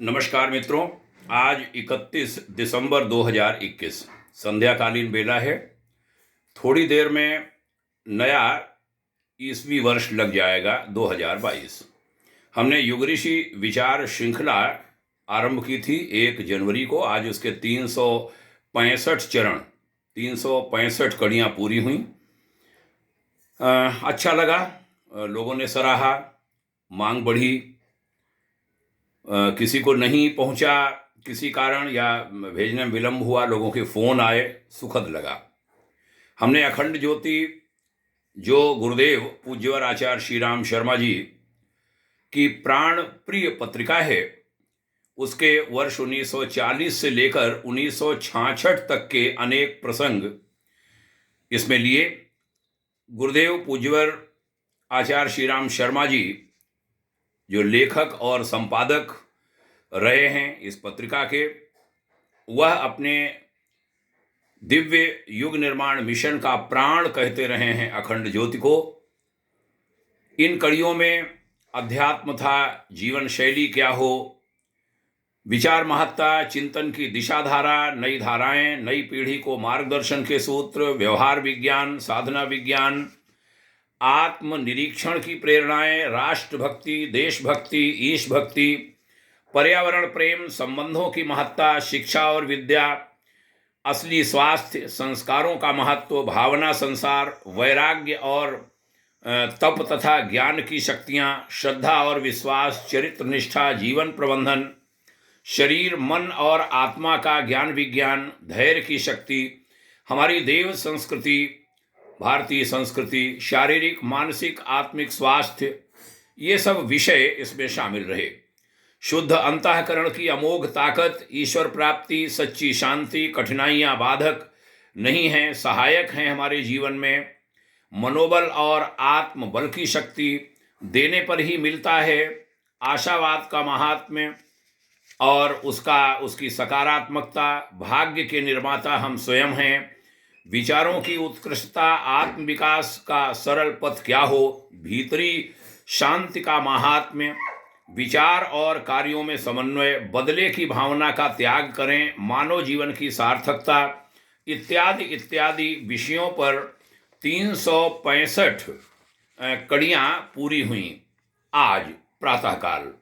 नमस्कार मित्रों। आज 31 दिसंबर 2021 संध्याकालीन बेला है। थोड़ी देर में नया ईस्वी वर्ष लग जाएगा 2022। हमने युग ऋषि विचार श्रृंखला आरंभ की थी 1 जनवरी को। आज उसके 365 चरण 365 कड़ियाँ पूरी हुई। अच्छा लगा, लोगों ने सराहा, मांग बढ़ी। किसी को नहीं पहुंचा किसी कारण या भेजने में विलंब हुआ, लोगों के फ़ोन आए, सुखद लगा। हमने अखंड ज्योति जो गुरुदेव पूज्यवर आचार्य श्री राम शर्मा जी की प्राण प्रिय पत्रिका है, उसके वर्ष 1940 से लेकर 1966 तक के अनेक प्रसंग इसमें लिए। गुरुदेव पूज्यवर आचार्य श्री राम शर्मा जी जो लेखक और संपादक रहे हैं इस पत्रिका के, वह अपने दिव्य युग निर्माण मिशन का प्राण कहते रहे हैं अखंड ज्योति को। इन कड़ियों में अध्यात्म था, जीवन शैली क्या हो, विचार महत्ता, चिंतन की दिशाधारा, नई धाराएं, नई पीढ़ी को मार्गदर्शन के सूत्र, व्यवहार विज्ञान, साधना विज्ञान, आत्मनिरीक्षण की प्रेरणाएं, राष्ट्रभक्ति, देशभक्ति, ईश भक्ति, पर्यावरण प्रेम, संबंधों की महत्ता, शिक्षा और विद्या, असली स्वास्थ्य, संस्कारों का महत्व, भावना संसार, वैराग्य और तप तथा ज्ञान की शक्तियां, श्रद्धा और विश्वास, चरित्र निष्ठा, जीवन प्रबंधन, शरीर मन और आत्मा का ज्ञान विज्ञान, धैर्य की शक्ति, हमारी देव संस्कृति, भारतीय संस्कृति, शारीरिक मानसिक आत्मिक स्वास्थ्य, ये सब विषय इसमें शामिल रहे। शुद्ध अंतःकरण की अमोघ ताकत, ईश्वर प्राप्ति, सच्ची शांति, कठिनाइयाँ बाधक नहीं हैं, सहायक हैं हमारे जीवन में। मनोबल और आत्मबल की शक्ति देने पर ही मिलता है। आशावाद का महात्म्य और उसकी सकारात्मकता, भाग्य के निर्माता हम स्वयं हैं। विचारों की उत्कृष्टता, आत्मविकास का सरल पथ क्या हो, भीतरी शांति का महात्म्य, विचार और कार्यों में समन्वय, बदले की भावना का त्याग करें, मानव जीवन की सार्थकता इत्यादि इत्यादि विषयों पर 365 कड़ियाँ पूरी हुई। आज प्रातःकाल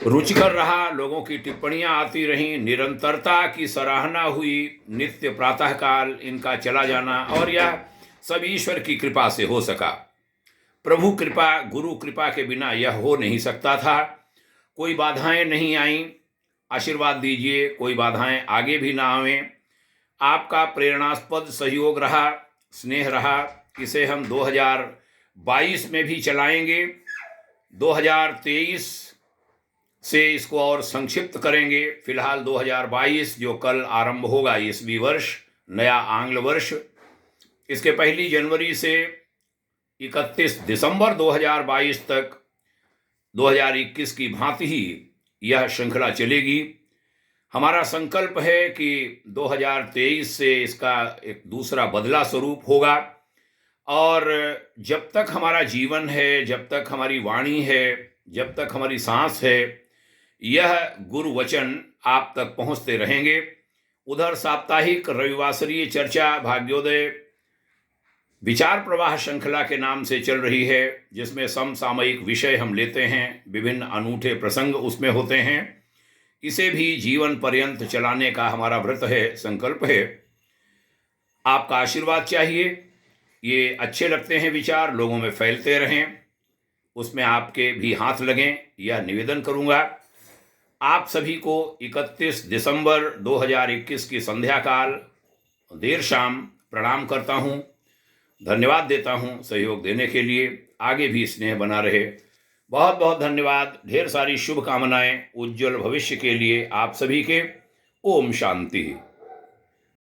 रुचिकर रहा, लोगों की टिप्पणियां आती रहीं, निरंतरता की सराहना हुई, नित्य प्रातःकाल इनका चला जाना, और यह सब ईश्वर की कृपा से हो सका। प्रभु कृपा, गुरु कृपा के बिना यह हो नहीं सकता था। कोई बाधाएं नहीं आईं। आशीर्वाद दीजिए कोई बाधाएं आगे भी ना आवें। आपका प्रेरणास्पद सहयोग रहा, स्नेह रहा। इसे हम 2022 में भी चलाएंगे। 2023 से इसको और संक्षिप्त करेंगे। फिलहाल 2022 जो कल आरंभ होगा, ईस्वी वर्ष, नया आंग्ल वर्ष, इसके 1 जनवरी से 31 दिसंबर 2022 तक 2021 की भांति ही यह श्रृंखला चलेगी। हमारा संकल्प है कि 2023 से इसका एक दूसरा बदला स्वरूप होगा, और जब तक हमारा जीवन है, जब तक हमारी वाणी है, जब तक हमारी सांस है, यह गुरु वचन आप तक पहुंचते रहेंगे। उधर साप्ताहिक रविवासरीय चर्चा भाग्योदय विचार प्रवाह श्रृंखला के नाम से चल रही है, जिसमें समसामयिक विषय हम लेते हैं, विभिन्न अनूठे प्रसंग उसमें होते हैं। इसे भी जीवन पर्यंत चलाने का हमारा व्रत है, संकल्प है। आपका आशीर्वाद चाहिए। ये अच्छे लगते हैं विचार, लोगों में फैलते रहें, उसमें आपके भी हाथ लगें, यह निवेदन करूंगा। आप सभी को 31 दिसंबर 2021 की संध्या काल देर शाम प्रणाम करता हूं, धन्यवाद देता हूं सहयोग देने के लिए। आगे भी स्नेह बना रहे। बहुत बहुत धन्यवाद। ढेर सारी शुभकामनाएं उज्जवल भविष्य के लिए आप सभी के। ओम शांति।